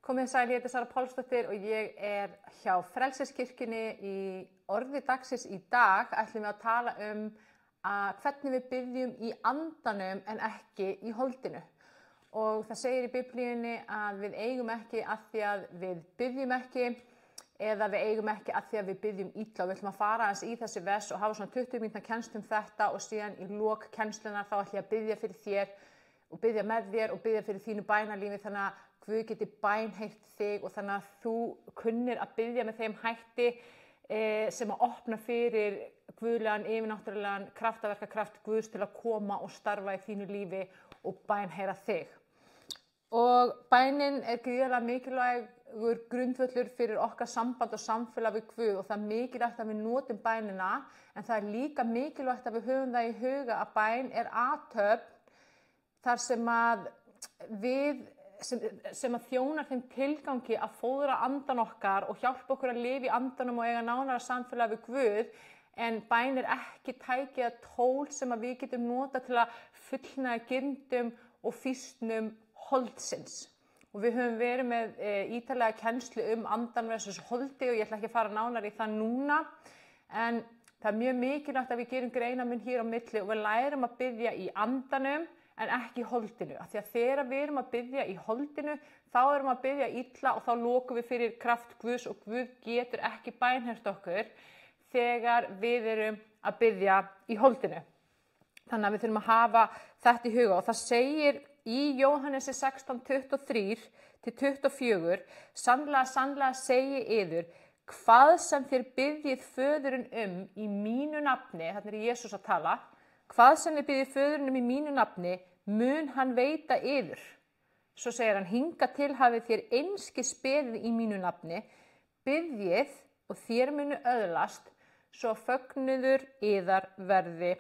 Komið sæl, ég heiti Sara Pálsdóttir og ég hjá Frelseskirkjunni í orði dagsins í dag ætlum við að tala hvernig við biðjum í andanum en ekki í holdinu. Og það segir í Biblíunni að við eigum ekki að því að við biðjum ekki eða við eigum ekki að því að við biðjum illa. Við ætlum að fara aðeins í þessi vers og hafa svona 20 mínútna kennslu þetta og síðan í lok kennslunar þá ætlum ég að biðja fyrir þér og biðja með þér og biðja fyrir þínu bænalífi þannig að Guð geti bænheyrt þig og þannig að þú kunnir að biðja með þeim hætti sem að opna fyrir guðlegan, yfirnáttúrulegan kraftaverkakraft Guðs til að koma og starfa í þínu lífi og bænheyra þig. Og bænin gríðarlega mikilvægur grundvöllur fyrir okkar samband og samfélag við Guð og það er mikilvægt að við notum bænina en það er líka mikilvægt að við höfum það í huga að bæn athöfn þar sem að við sem að þjónar þeim tilgangi að fóðra andan okkar og hjálpa okkur að lifa í andanum og eiga nánara samfélag við Guð en bæn ekki tæki eða tól sem að við getum nota til að fullnægja girndum og fýsnum holdsins. Og við höfum verið með ítarlega kennslu andan versus holdi og ég ætla ekki að fara nánar í það núna en það er mjög mikilvægt að við gerum greinarmun hér á milli og við lærum að biðja í andanum en ekki í holdinu. Af því að þegar við erum að biðja í holdinu, þá erum við að biðja illa og þá lokum við fyrir kraft Guðs og Guð getur ekki bænheyrt okkur þegar við erum að biðja í holdinu. Þannig að við þurfum að hafa þetta í huga og það segir í Jóhannesi 16:23-24 Sannlega segi yður, hvað sem þér biðjið föðurinn í mínu nafni, þarna er Jesús að tala, hvað sem þið biðjið föðurinn í mínu nafni, mun hann veita yður. Svo segir hann, hingað til hafið þér einskis beðið í mínu nafni, biðjið og þér munu öðlast, svo fögnuður yðar verði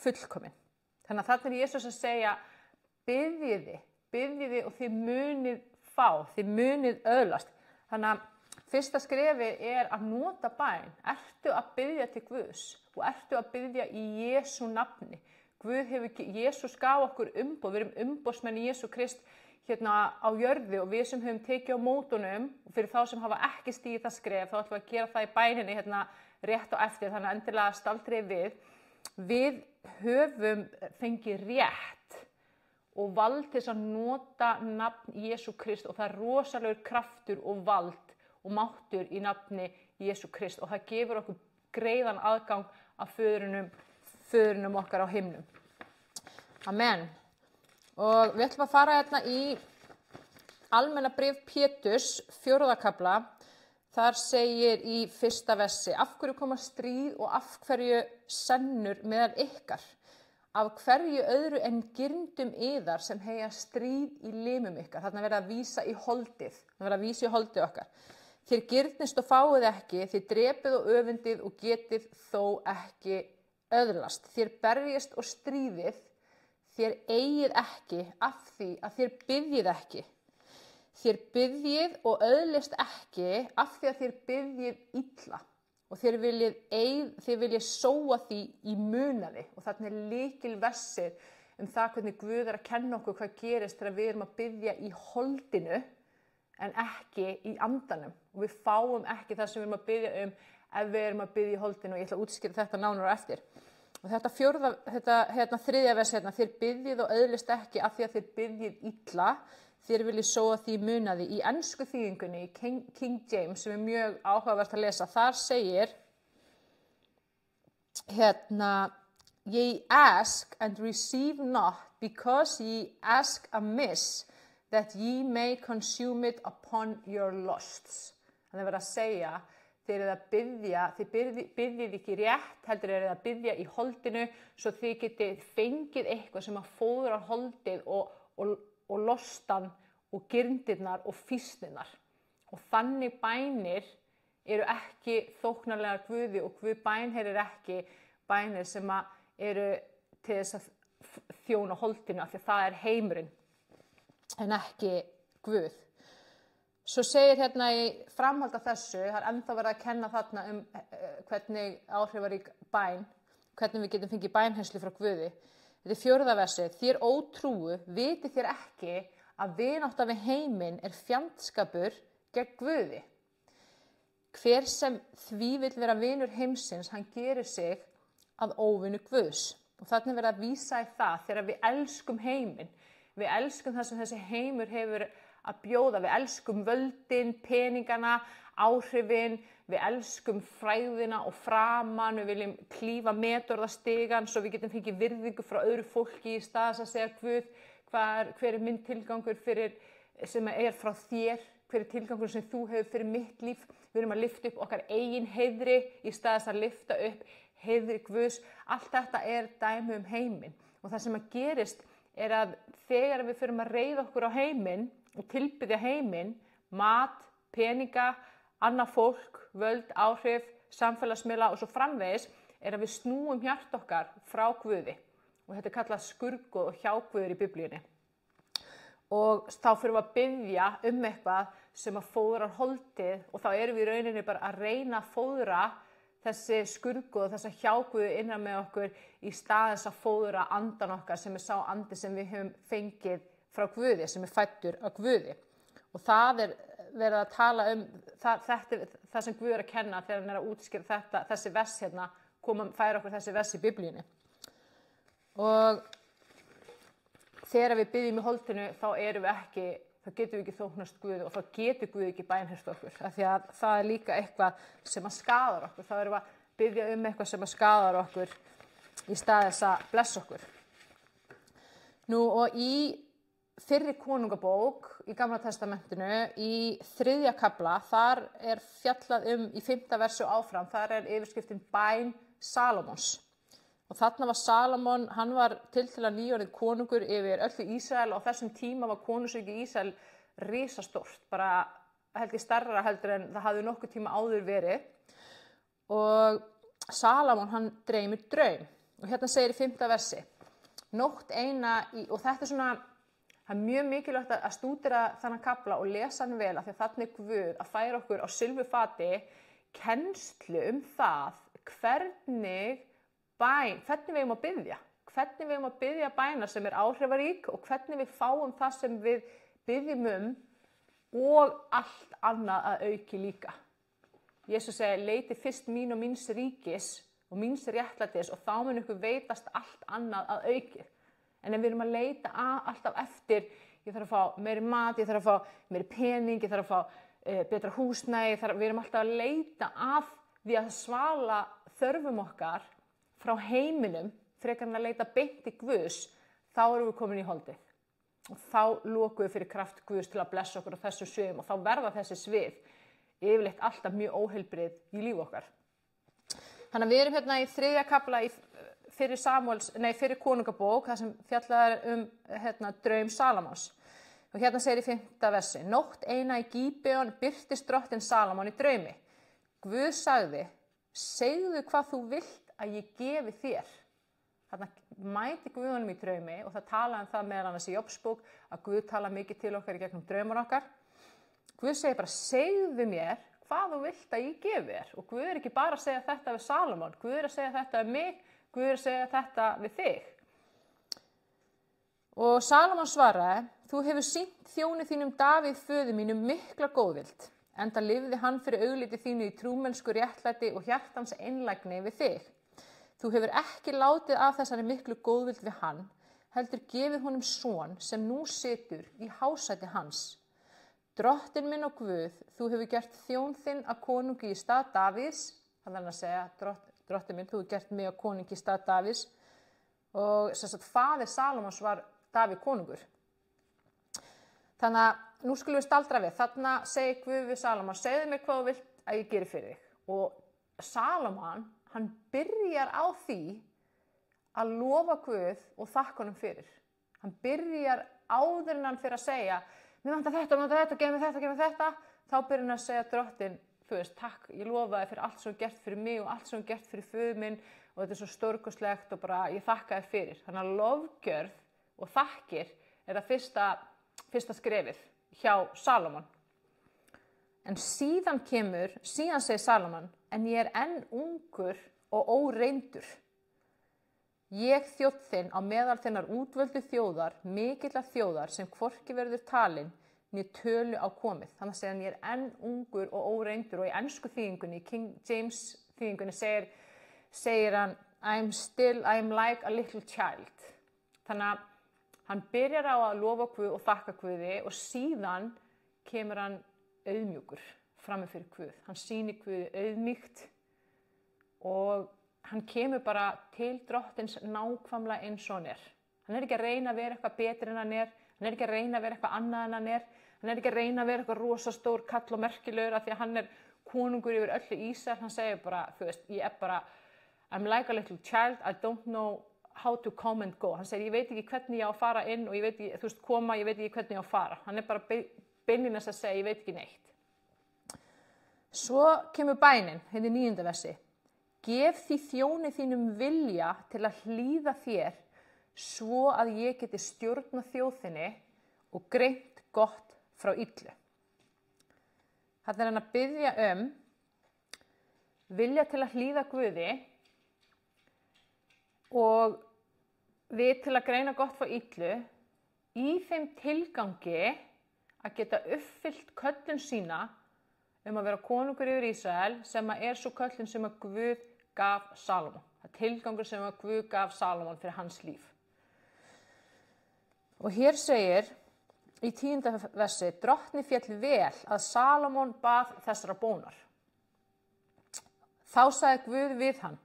fullkomin. Þannig að þarna er Jesús að segja, biðjiði og þið munið fá, þið munið öðlast. Þannig að fyrsta skrefi að nota bæn. Ertu að biðja til Guðs og ertu að biðja í Jesú nafni. Jesús gaf okkur umboð, við erum umboðsmenn í Jesú Krist hérna á jörðu og við sem höfum tekið á mótunum og fyrir þá sem hafa ekki stigið það skref þá ætlum við að gera það í bæninni hérna rétt á eftir þannig að endilega staldrið við. Við höfum fengið rétt og vald til að nota nafn Jesú Krist og það er rosalegur kraftur og vald og máttur í nafni Jesú Krist og það gefur okkur greiðan aðgang að föðurnum okkar á himnum. Amen. Og við ætlum að fara hérna í almenna bréf Péturs, 4. kafla. Þar segir í 1. versi, af hverju koma stríð og af hverju sennur meðal ykkar? Af hverju öðru en girndum yðar sem heyja stríð í limum ykkar? Þarna verða að vísa í holdið. Það verða að vísa í holdið okkar. Þér girnist og fáið ekki, þið drepið og öfundið og getið þó ekki öðlast. Þér berjist og stríðið, þér eigið ekki af því að þér biðjið ekki. Þér biðjið og öðlist ekki af því að þér biðjið illa og þér viljið sóa því í munaði og þarna er lykilversir það hvernig Guð að kenna okkur hvað gerist þegar við erum að biðja í holdinu en ekki í andanum og við fáum ekki það sem við erum að biðja ef við erum að biðja í holdinu og ég ætla að útskýra þetta nánar á eftir. Og þetta 3. vers þér biðjið og öðlist ekki af því að þér biðjið illa, þér viljið sóa því munaði. Í ensku þýðingunni, í King James, sem er mjög áhugavert að lesa, þar segir, ye ask and receive not, because ye ask amiss, that ye may consume it upon your lusts. Þannig verið að segja, þið eruð að biðja, þið biðjið ekki rétt, heldur eruð að biðja í holdinu svo þið getið fengið eitthvað sem að fóðra holdið og lostan og girndirnar og fýsnirnar. Og þannig bænir eru ekki þóknarlegar Guði og Guð bænheyrir ekki bænir sem að eru til þess að þjóna holdinu af því að það er heimurinn en ekki Guð. Svo segir hérna í framhald af þessu, það er ennþá verið að kenna þarna hvernig áhrifarík bæn, hvernig við getum fengið bænheyrslu frá Guði. Þetta er 4. versi, þér ótrúu, vitið þér ekki að vinátta við heiminn er fjandskapur gegn Guði. Hver sem því vill vera vinur heimsins, hann gerir sig að óvinu Guðs. Og þarna er verið að vísa í það þegar við elskum heiminn. Við elskum það sem þessi heimur hefur að bjóða. Við elskum völdin, peningana, áhrifin, við elskum fræðina og framan, við viljum klífa metorðastigan svo við getum fengið virðingu frá öðru fólki í stað þess að segja Guð, hver er minn tilgangur sem er frá þér, hver er tilgangur sem þú hefur fyrir mitt líf. Við erum að lyfta upp okkar eigin heiðri í stað þess að lyfta upp heiðri Guðs. Allt þetta er dæmi heiminn og það sem að gerist er að þegar við förum að reiða okkur á heiminn og tilbiðja heiminn, mat, peninga, annað fólk, völd, áhrif, samfélagsmiðla og svo framvegis, er að við snúum hjart okkar frá Guði. Og þetta er kallað skurðgoð og hjáguður í Biblíunni. Og þá fyrir við að biðja eitthvað sem að fóðrar holdið og þá erum við í rauninni bara að reyna að fóðra þessi skurðgoð, þessa hjáguðu innan með okkur í stað þess að fóðra andan okkar sem er sá andi sem við höfum fengið frá Guði, sem er fæddur af Guði. Og það er verið að tala það sem Guð er að kenna þegar hann er að útskýra þessi vers hérna, færa okkur þessi vers í Biblíunni. Og þegar við biðjum í holdinu þá getum við ekki þóknast Guði og þá getur Guð ekki bænheyrt okkur. Af því að það er líka eitthvað sem að skadar okkur. Þá erum við að biðja eitthvað sem að skadar okkur í stað þess að blessa okkur. Nú og í fyrri konungabók í Gamla testamentinu, í 3. kafla, þar er fjallað í 5. versu áfram, þar er yfirskriftin bæn Salómons. Og þarna var Salómon, hann var tiltölulega nýorðinn konungur yfir öllu Ísrael og á þessum tíma var konungsríki Ísrael risastórt, bara held ég stærra heldur en það hafði nokkuð tíma áður verið. Og Salómon, hann dreymir draum. Og hérna segir í 5. versi, nótt eina og þetta er svona, það er mjög mikilvægt að stúdera þennan kafla og lesa hann vel af því að þarna er Guð að færa okkur á silfurfati kennslu það hvernig við eigum að biðja. Hvernig við eigum að biðja bæna sem er áhrifarík og hvernig við fáum það sem við biðjum og allt annað að auki líka. Jesús segir, leiti fyrst mín og míns ríkis og míns réttlætis og þá mun ykkur veitast allt annað að auki. En ef við erum að leita alltaf eftir, ég þarf að fá meiri mat, ég þarf að fá meiri pening, ég þarf að fá betra húsnæði, við erum alltaf að leita að því að svala þörfum okkar frá heiminum, frekar en að leita beint í Guðs, þá erum við komin í holdið. Og þá lokum við fyrir kraft Guðs til að blessa okkur á þessu sviðum og þá verða þessi svið yfirleitt alltaf mjög óheilbrigð í líf okkar. Þannig að við erum hérna í 3. kafla fyrir konungabók, það sem fjallað draum Salómons. Og hérna segir í 5. versi, nótt eina í Gíbeon birtist drottinn Salómon í draumi. Guð sagði, segðu hvað þú vilt að ég gefi þér. Þarna mæti Guð honum í draumi og það talaði það meðal annars í Jobsbók að Guð tala mikið til okkar í gegnum draumar okkar. Guð segir bara, segðu mér hvað þú vilt að ég gefi þér. Og Guð er ekki bara að segja þetta við Salómon, Guð er að segja þetta við mig, Guð er að segja þetta við þig. Og Salómon svaraði, þú hefur sýnt þjóni þínum Davíð föður mínum mikla góðvild, enda lifði hann fyrir augliti þínu í trúmennsku réttlæti og hjartans einlægni við þig. Þú hefur ekki látið af þessari miklu góðvild við hann, heldur gefið honum son sem nú situr í hásæti hans. Drottinn minn og Guð, þú hefur gert þjón þinn að konungi í stað Davíðs, hann er að segja, drottinn minn, þú hefur gert mig að konungi í stað Davíðs, og sem sagt, faðir Salómons var Davíð konungur. Þannig að nú skulum við staldra við, þarna segir Guð við Salómon, segðu mér hvað þú vilt að ég geri fyrir þig. Og Salómon, hann byrjar á því að lofa Guð og þakka honum fyrir. Hann byrjar áður en hann fyrir að segja, mér vantar þetta, gef mér þetta, þá byrjar hann að segja drottinn, þú veist, takk, ég lofa þér fyrir allt sem þú gert fyrir mig og allt sem þú gert fyrir föður minn og þetta er svo stórkostlegt og bara ég þakka þér fyrir. Þannig að lofgjörð og þakkir er það fyrsta skrefið hjá Salómon. En síðan segir Salómon, en ég er enn ungur og óreyndur. Ég þjónn þinn á meðal þinnar útvöldu þjóðar, mikillar þjóðar sem hvorki verður talin né tölu á komið. Þannig að segja hann, ég enn ungur og óreyndur, og í ensku þýðingunni, í King James þýðingunni segir hann, I'm like a little child. Þannig að hann byrjar á að lofa Guð og þakka Guði og síðan kemur hann auðmjúkur frammi fyrir Guð. Hann sýnir Guði auðmýkt og hann kemur bara til drottins nákvæmlega eins og hann er. Hann ekki að reyna að vera eitthvað betri en hann er, hann ekki að reyna að vera eitthvað annað en hann er, hann ekki að reyna að vera eitthvað rosastór kall og merkilegur af því að hann er konungur yfir öllu Ísrael. Hann segir bara, þú veist, ég bara, I'm like a little child, I don't know how to come and go. Hann segir, ég veit ekki hvernig ég á að fara inn og ég veit ekki, þú veist, koma, ég veit ekki hvernig ég á að fara. Hann bara beinlínis að segja, ég veit ekki neitt. Svo kemur bænin, hérna í 9. versi. Gef því þjóni þínum vilja til að hlýða þér svo að ég geti stjórna þjóðinni og greint gott frá illu. Þarna hann að biðja vilja til að hlýða Guði og við til að greina gott frá illu í þeim tilgangi að geta uppfyllt köllun sína að vera konungur yfir Ísrael sem er svo köllun sem að Guð gaf Salomon. Það er tilgangur sem að Guð gaf Salomon fyrir hans líf. Og hér segir í 10. versi, drottni féll vel að Salomon bað þessara bónar. Þá sagði Guð við hann,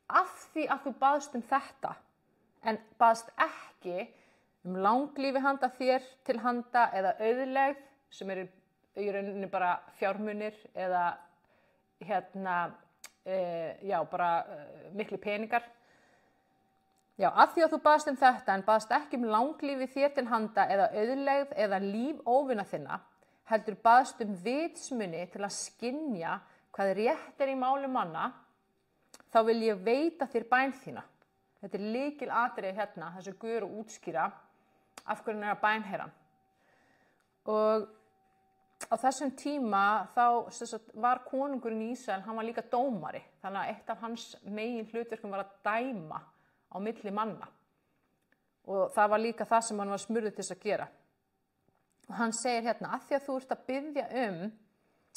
af því að þú baðst þetta, en baðst ekki langlífi handa þér til handa eða auðlegð, sem eru í rauninni bara fjármunir eða miklu peningar. Já, af því að þú baðst þetta en baðst ekki langlífi þér til handa eða auðlegð eða líf óvina þinna, heldur baðst vitsmuni til að skynja hvað rétt í máli manna, þá vil ég veita þér bæn þína. Þetta er lykilatriði hérna, þessu Guð er að útskýra af hverju hann er að bænheyra hann. Og á þessum tíma þá var konungurinn í Ísrael, hann var líka dómari, þannig að eitt af hans megin hlutverkum var að dæma á milli manna. Og það var líka það sem hann var smurður til þess að gera. Og hann segir hérna, að því að þú ert að biðja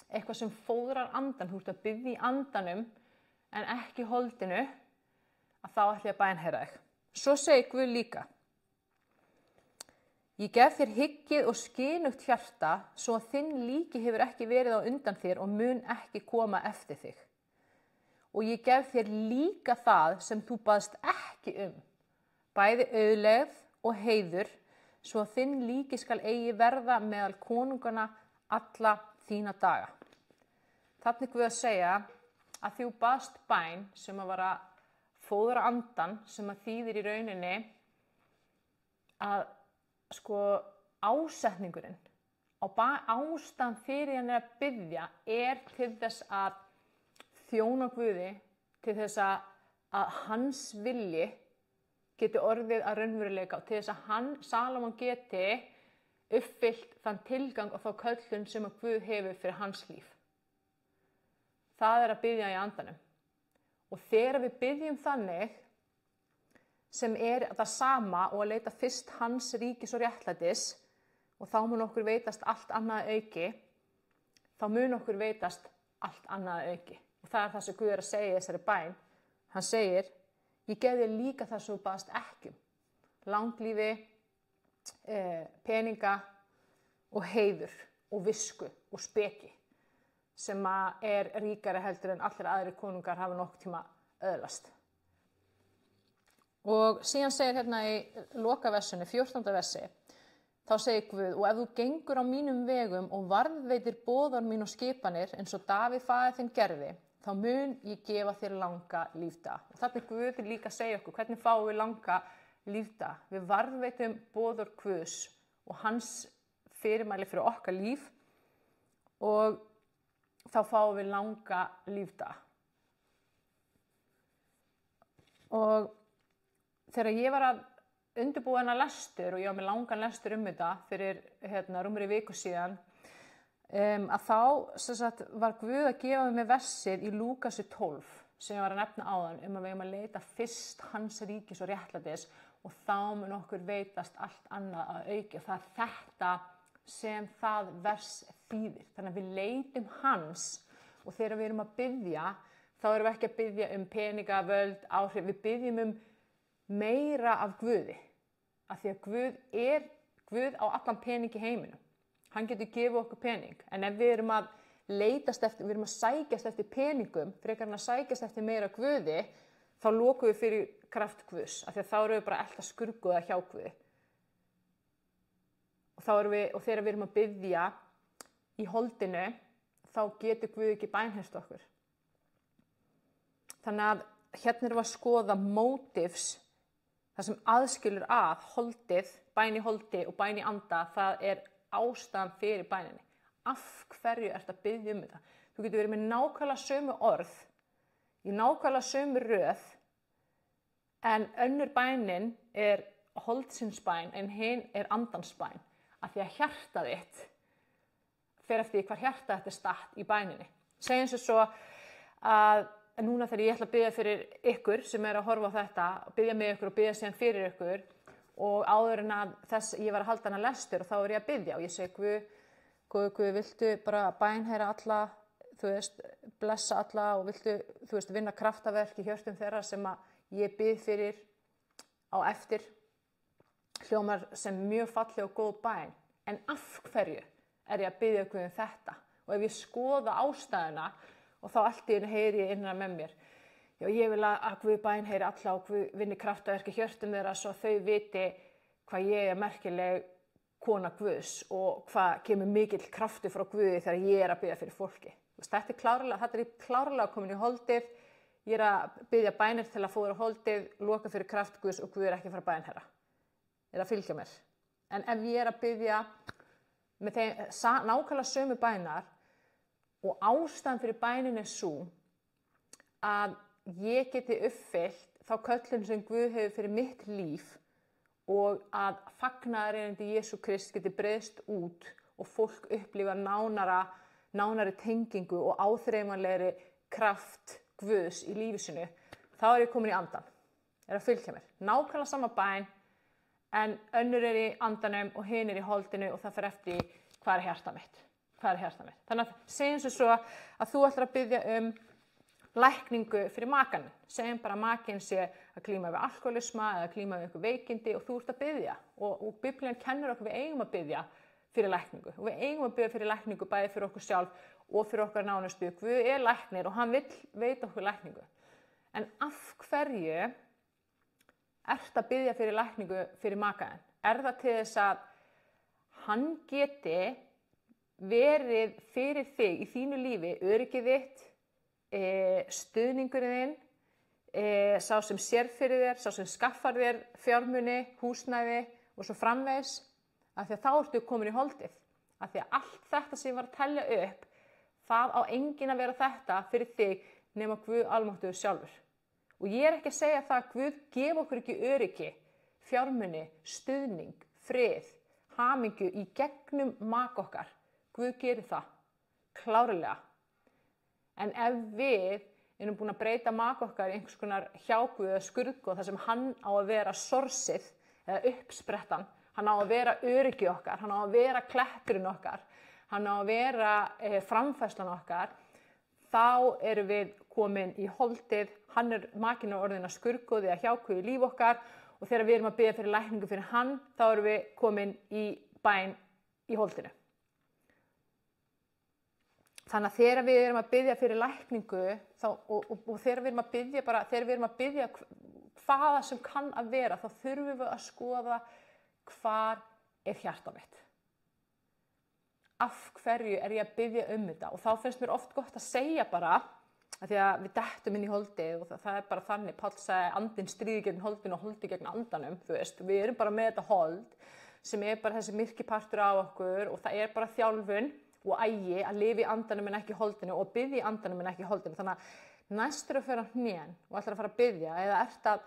eitthvað sem fóðrar andan, þú ert að biðja í andanum en ekki holdinu, að þá ætla ég að bænheyra þig. Svo segir Guð líka, ég gef þér hyggið og skynugt hjarta svo að þinn líki hefur ekki verið á undan þér og mun ekki koma eftir þig. Og ég gef þér líka það sem þú baðst ekki bæði auðlegð og heiður, svo að þinn líki skal eigi verða meðal konungana alla þína daga. Þannig Guð að segja að þú baðst bæn sem að vara fóðra andan, sem að þýðir í rauninni að ásetningurinn og ástæðan fyrir hann er að biðja er til þess að þjóna Guði, til þess að hans vilji geti orðið að raunveruleika og til þess að Salomon geti uppfyllt þann tilgang og þá köllun sem að Guð hefur fyrir hans líf. Það er að biðja í andanum. Og þegar við biðjum þannig sem er það sama og að leita fyrst hans ríkis og réttlætis og þá mun okkur veitast allt annað auki, þá mun okkur veitast allt annað auki. Og það er það sem Guð er að segja í þessari bæn. Hann segir, ég gef þér líka það sem þú baðst ekki langlífi, peninga og heiður og visku og speki sem er ríkari heldur en allir aðrir konungar hafa nokkuð tíma öðlast. Og síðan segir hérna í lokaversinu, 14. versi, þá segir Guð, og ef þú gengur á mínum vegum og varðveitir boðar mín og skipanir eins og Davíð faðir þinn gerði, þá mun ég gefa þér langa lífdaga. Og þetta er Guð líka að segja okkur, hvernig fáum við langa lífdaga? Við varðveitum boðor Guðs og hans fyrirmæli fyrir okkar líf og þá fáum við langa lífdaga. Og þegar ég var að undirbúa hennar lestur og ég var með langan lestur þetta fyrir rúmri viku síðan, að þá var Guð að gefa mig versið í Lúkasi 12 sem ég var að nefna áðan að við eigum að leita fyrst hans ríkis og réttlætis og þá mun okkur veitast allt annað að auki og það er þetta sem það vers þýðir. Þannig að við leitum hans og þegar við erum að biðja þá erum við ekki að biðja peninga, völd, áhrif, við biðjum meira af Guði. Af því að Guð á allan pening í heiminum. Hann getur gefið okkur pening, en ef við erum að við erum að sækjast eftir peningum, frekar en að sækjast eftir meira Guði, þá lokum við fyrir kraft Guðs, af því að þá erum við bara elta skurguða hjá Guði. Og þegar við erum að biðja í holdinu, þá getur Guð ekki bænheyrt okkur. Þannig að hérna erum við að skoða motives, það sem aðskilur að holdið, bæn í holdi og bæn í anda, það er ástæðan fyrir bæninni. Af hverju ertu að biðja þetta? Þú getur verið með nákvæmlega sömu orð, í nákvæmlega sömu röð, en önnur bænin er holdsins bæn, en hin er andans bæn. Af því að hjarta þitt fer eftir hvar hjarta þetta er statt í bæninni. Segjum svo að núna þegar ég ætla að biðja fyrir ykkur sem er að horfa á þetta, biðja með ykkur og biðja síðan fyrir ykkur, og áður en að ég var að halda hana lestur og þá er ég að biðja og ég segi Guð, viltu bara bænheyra alla, blessa alla og viltu, vinna kraftaverk í hjörtum þeirra sem að ég bið fyrir á eftir, hljómar sem mjög falleg og góð bæn. En af hverju er ég að biðja Guð þetta? Og ef ég skoða ástæðuna og þá allt í einu heyri ég innan með mér, já, ég vil að Guð bænheyri alla og Guð vinni kraftaverk í hjörtum þeirra svo þau viti hvað ég er merkileg kona Guðs og hvað kemur mikill kraftur frá Guði þegar ég er að biðja fyrir fólki. Þetta er klárlega komin í holdið, ég er að biðja bænir til að fóra holdið, loka fyrir kraft Guðs og Guð er ekki að fara bænherra. Er að fylgja mér. En ef ég er að biðja með þeim nákvæmlega sömu bænar og ástæðan fyrir bænin er sú að ég geti uppfyllt þá köllun sem Guð hefur fyrir mitt líf og að fagnaðarerindi Jesú Krist geti breiðst út og fólk upplifa nánari tengingu og áþreifanlegri kraft Guðs í lífi sínu, þá er ég komin í andan. Er að fylgja mér. Nákvæmlega sama bæn, en önnur er í andanum og hin er í holdinu og það fer eftir hvað er hjarta mitt. Þannig að segjum svo að þú ætlar að biðja lækningu fyrir makann. Segjum bara að makinn sé að glíma við alkoholisma eða glíma við einhver veikindi og þú ert að biðja. Og Biblían kennir okkur við eigum að biðja fyrir lækningu. Og við eigum að biðja fyrir lækningu bæði fyrir okkur sjálf og fyrir okkar nánustu. Guð er læknir og hann vill veita okkur lækningu. En af hverju ert að biðja fyrir lækningu fyrir makaðinn? Er það til þess að hann geti verið fyrir þig í þínu lífi, öryggið þitt, stuðningurinn þinn, sá sem sér fyrir þér, sá sem skaffar þér fjármuni, húsnæði og svo framvegis, af því að þá ertu komin í holdið. Af því að allt þetta sem ég var að telja upp, það á enginn að vera þetta fyrir þig nema Guð almáttugur sjálfur. Og ég er ekki að segja það að Guð gef okkur ekki öryggi, fjármuni, stuðning, frið, hamingju í gegnum maka okkar. Guð gerir það, klárlega. En ef við erum búin að breyta maka okkar í einhvers konar hjáguð eða skurðgoð þar sem hann á að vera sorsið eða uppsprettan, hann á að vera öryggi okkar, hann á að vera kletturinn okkar, hann á að vera framfærslan okkar, þá erum við komin í holdið, hann er makinn á orðina skurðgoð eða hjáguð í líf okkar og þegar við erum að biðja fyrir lækningu fyrir hann, þá erum við komin í bæn í holdinu. Þannig að þegar við erum að biðja fyrir lækningu og þegar við erum að biðja hvaða sem kann að vera, þá þurfum við að skoða hvar er hjarta mitt. Af hverju er ég að biðja þetta? Og þá finnst mér oft gott að segja bara, að því að við dettum inn í holdið og það er bara þannig, Páll sagði andinn stríði gegn holdinu og holdið gegn andanum, við erum bara með þetta hold sem er bara þessi myrki partur á okkur og það er bara þjálfun og ægi að lifa í andanum en ekki holdinu og biðja í andanum en ekki holdinu. Þannig að næstur að fyrir á hnén og ætlar að fara að biðja eða ert að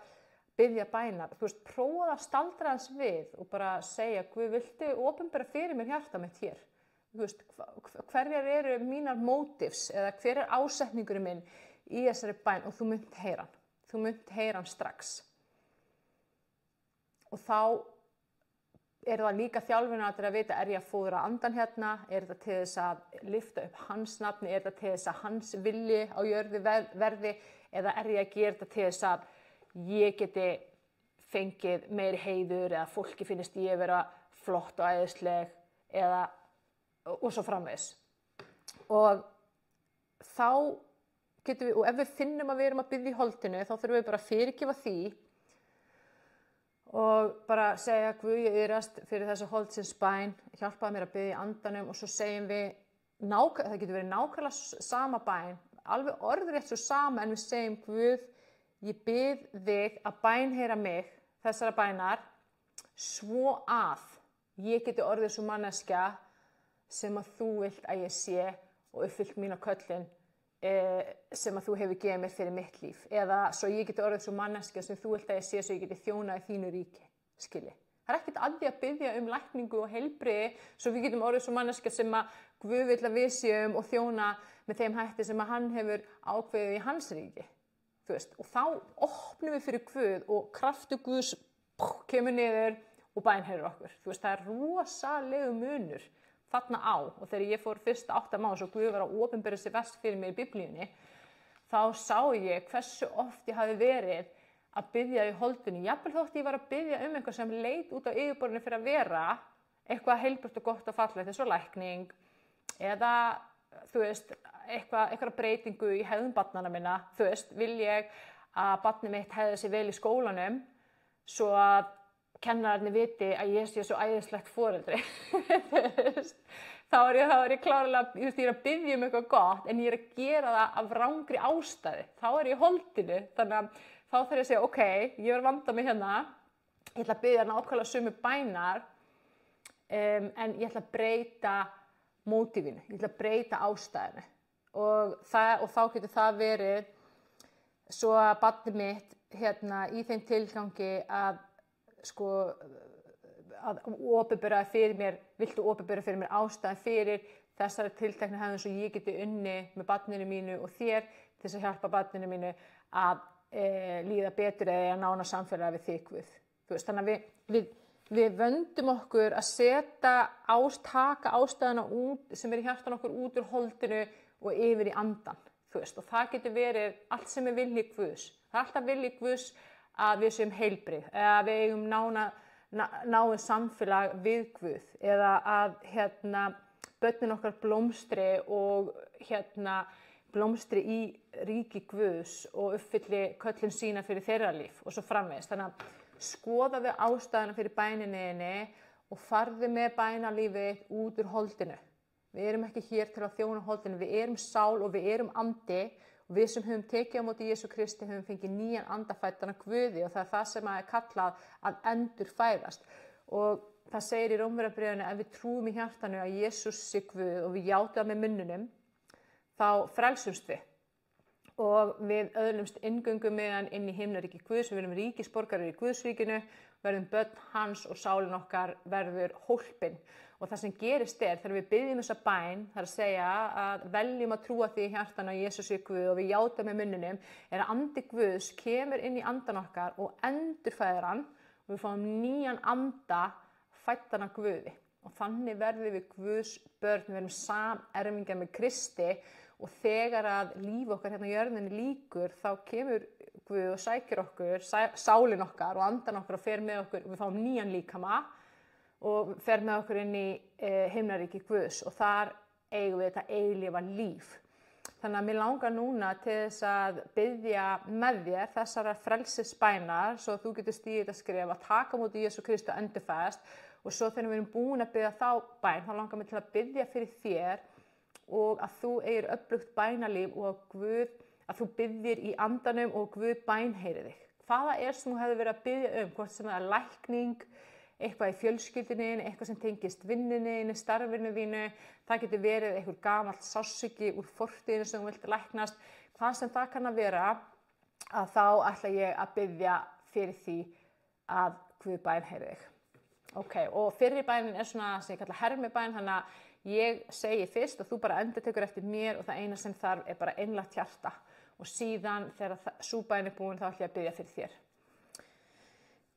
biðja bænar, prófa að staldra hans við og bara segja, Guð, viltu opinbera fyrir mér hjarta mitt hér? Hverjar eru mínar motives eða hver er ásetningurinn minn í þessari bæn og þú munt heyra hann. Þú munt heyra hann strax. Og þá er það líka þjálfunaratriði að vita, er ég að fóðra andan hérna? Er þetta til þess að lyfta upp hans nafni? Er þetta til þess að hans vilji á jörðu verði? Eða er ég að gera þetta til þess að ég geti fengið meiri heiður eða fólki finnist ég vera flott og æðisleg eða og svo framvegis. Og þá getum við, og ef við finnum að við erum að biðja í holdinu, þá þurfum við bara að fyrirgefa því og bara segja Guð, ég yðrast fyrir þessu holdsins bæn, hjálpaðu mér að biðja í andanum og svo segjum við, það getur verið nákvæmlega sama bæn, alveg orðrétt svo sama en við segjum Guð, ég bið þig að bænheyra mig, þessara bænar, svo að ég geti orðið svo manneskja sem að þú vilt að ég sé og uppfyllt mína köllin sem að þú hefur gefið mér fyrir mitt líf. Eða svo ég geti orðið svo manneskja sem þú vilt að ég sé svo ég geti þjónað í þínu ríki. Skilji. Það er ekkert að því að biðja um lækningu og heilbrigði svo við getum orðið svo manneskja sem að Guð vill að við séum og þjóna með þeim hætti sem að hann hefur ákveðið í hans ríki. Þú veist, og þá opnum við fyrir Guð og kraftur Guðs kemur niður og bænheyrir okkur. Þú veist, það er rosalegu munur þarna á og þegar ég fór fyrst að átta mig á svo Guð var að opinbera sig verst fyrir mig í Biblíunni, þá sá ég hversu oft ég hafi verið að biðja í holdinu. Jafnvel þótt ég var að biðja um eitthvað sem leit út á yfirborðinu fyrir að vera eitthvað heilbrigt og gott og fallegt, eins og lækning eða, þú veist, eitthvað breytingu í hegðun barnanna minna. Þú veist, vil ég að barnið mitt hegði sig vel í skólanum svo að kennararnir viti að ég sé svo æðislegt foreldri. þá er ég klárlega, ég er að biðja um eitthvað gott en ég er að gera það af rangri ástæði. Þá er ég í holdinu, þannig að þá þarf ég að segja, ok, ég er að vanda mig hérna, ég ætla að biðja nákvæmlega sömu bænar en ég ætla að breyta mótífinu, ég ætla að breyta ástæðinu og þá getur það verið svo að barnið mitt hérna í þeim tilgangi að opinbera fyrir mér, viltu opinbera fyrir mér ástæðan fyrir þessari tilteknu hegðun svo ég geti unni með barninu mínu og þér til þess að hjálpa barninu mínu að líða betur eða að nána samfélagi við þig Guð. Þú veist, þannig að við vöndum okkur að taka ástæðana út sem er í hjartan okkur út úr holdinu og yfir í andan. Þú veist, og það getur verið allt sem er vilji Guðs. Það er alltaf vilji Guðs að við séum heilbrigð, eða við eigum náið samfélag við Guð, eða að börnin okkar blómstri og blómstri í ríki Guðs og uppfylli köllin sína fyrir þeirra líf og svo framvegis. Þannig að skoðaðu ástæðuna fyrir bæninni og farðu með bænalífið út úr holdinu. Við erum ekki hér til að þjóna holdinu, við erum sál og við erum andi. Og við sem höfum tekið á móti Jesú Kristi höfum fengið nýjan andafæddan af Guði og það er það sem er kallað að endurfæðast. Og það segir í Rómverjabréfinu ef við trúum í hjartanu að Jesús sé Guð og við játum það með munnunum, þá frelsumst við. Og við öðlumst inngöngu með hann inn í himnaríki Guðs, við verðum ríkisborgarar í Guðsríkinu, verðum börn hans og sálin okkar verður hólpin. Og það sem gerist þegar við biðjum þessa bæn, það er að segja að veljum að trúa því í hjartanu að Jesús sé Guð og við játum með munnunum, er að andi Guðs kemur inn í andan okkar og endurfæðir hann og við fáum nýjan anda fæddan af Guði. Og þannig verðum við Guðs börn, við verðum samerfingjar með Kristi og þegar að líf okkar hérna á jörðinni lýkur þá kemur Guð og sækir okkur, sálin okkar og andan okkar og fer með okkur og við fáum nýjan líkama og fer með okkur inn í himnaríki Guðs og þar eigum við þetta eilífa líf. Þannig að mér langar núna til þess að biðja með þér þessara frelsisbænar svo að þú getur stigið þetta skref að taka á móti Jesú Kristi og endurfæðast og svo þegar við erum búin að biðja þá bæn, þá langar mér til að biðja fyrir þér og að þú eigir öflugt bænalíf og að þú biðjir í andanum og Guð bænheyri þig. Hvaða sem þú hefur verið að biðja hvort sem það er lækning, eitthvað í fjölskyldunni, eitthvað sem tengist vinnunni, starfinu þínu, það getur verið einhver gamalt sársauki úr fortíðinu sem þú vilt læknast, hvað sem það kann að vera, að þá ætla ég að biðja fyrir því að Guð bænheyri þig. Ok, og fyrri bænin er svona sem ég kalla hermibæn, þannig að ég segi fyrst og þú bara endurtekur eftir mér og það eina sem þarf er bara einlægt hjarta. og síðan þegar sú bæn er búin þá ætla ég að biðja fyrir þér.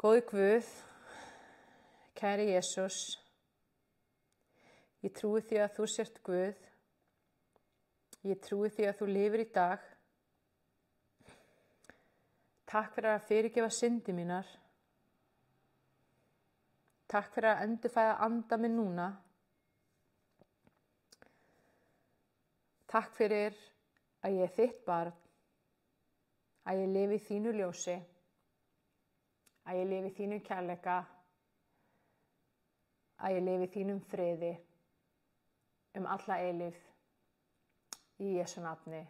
Góði Guð, kæri Jesús, ég trúi því að þú sért Guð, ég trúi því að þú lifir í dag. Takk fyrir að fyrirgefa syndi mínar. Takk fyrir að endurfæða anda minn núna. Takk fyrir að ég er þitt barn, að ég lifi í þínu ljósi, að ég lifi í þínum kærleika, að ég lifi í þínum friði alla eilífð. Í Jesú nafni.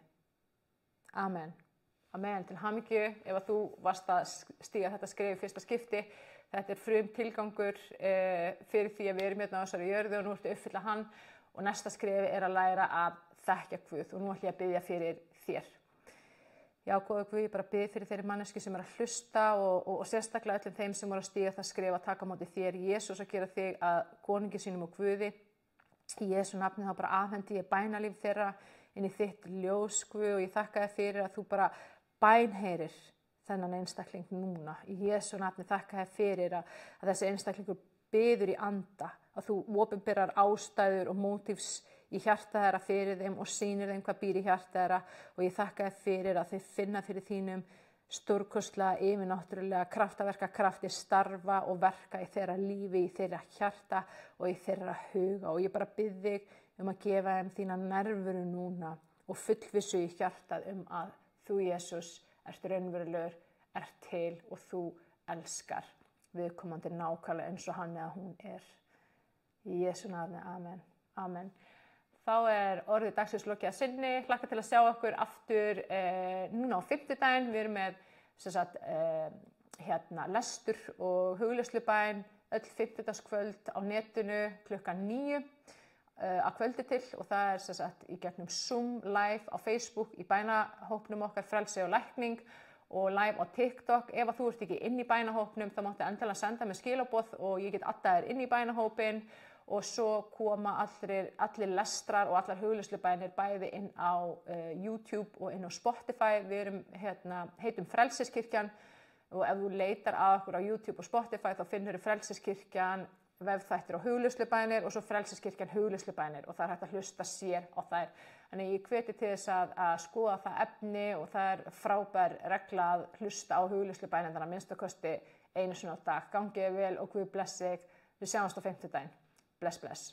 Amen. Amen. Til hamingju ef að þú varst að stíga þetta skref í fyrsta skipti. Þetta er frum tilgangur fyrir því að við erum hérna á þessari jörðu og nú ertu að uppfylla hann og næsta skref er að læra að þekkja Guð og nú ætla ég að biðja fyrir þér. Já, góða Guð, ég bara biðja fyrir þeirri mannesku sem er að hlusta og sérstaklega öllum þeim sem eru að stíga það skref að taka á móti þér. Jesús að gera þig að konungi sínum og Guði. Í Jesú nafni þá bara afhendi ég bænalíf þeirra inn í þitt ljós, Guð, og ég þakka þér fyrir að þú bara bænheyrir þennan einstakling núna. Í Jesú nafni þakka þér fyrir að þessi einstaklingur biður í anda, að þú opinberar ástæður og mótífs í hjarta þeirra fyrir þeim og sýnir þeim hvað býr í hjarta þeirra og ég þakka þér fyrir að þau finna fyrir þínum stórkostlega, yfirnáttúrulega kraftaverka krafti starfa og verka í þeirra lífi, í þeirra hjarta og í þeirra huga og ég bara bið þig að gefa þeim þína nærveru núna og fullvissu í hjartað að þú, Jesús, ert raunverulegur, ert til og þú elskar viðkomandi nákvæmlega eins og hann eða hún er. Í Jesú nafni, amen. Amen. Þá er orðið dagsins lokið að sinni. Hlakka til að sjá okkur aftur núna á fimmtudaginn. Við erum með lestur og hugleiðslubæn öll fimmtudagskvöld á netinu klukkan 9 að kvöldi til og það er í gegnum Zoom live á Facebook í bænahópnum okkar Frelsi og lækning og live á TikTok. Ef þú ert ekki inn í bænahópnum þá máttu endilega senda mér skilaboð og ég get adda þér inn í bænahópin og svo koma allir lestrar og allar hugleiðslubænir bæði inn á YouTube og inn á Spotify. Við erum heitum Frelsiskirkjan og ef þú leitar að okkur á YouTube og Spotify þá finnur þú Frelsiskirkjan vefþættir og hugleiðslubænir og svo Frelsiskirkjan hugleiðslubænir og það er hægt að hlusta sér á þær. Þannig ég hveti til þess að skoða það efni og það er frábær regla að hlusta á hugleiðslubænir þannig að minnstakosti einu sinni á dag. Gangið vel og Guð blessi þig. Við sjáumst á fimmtudaginn. Bless, bless.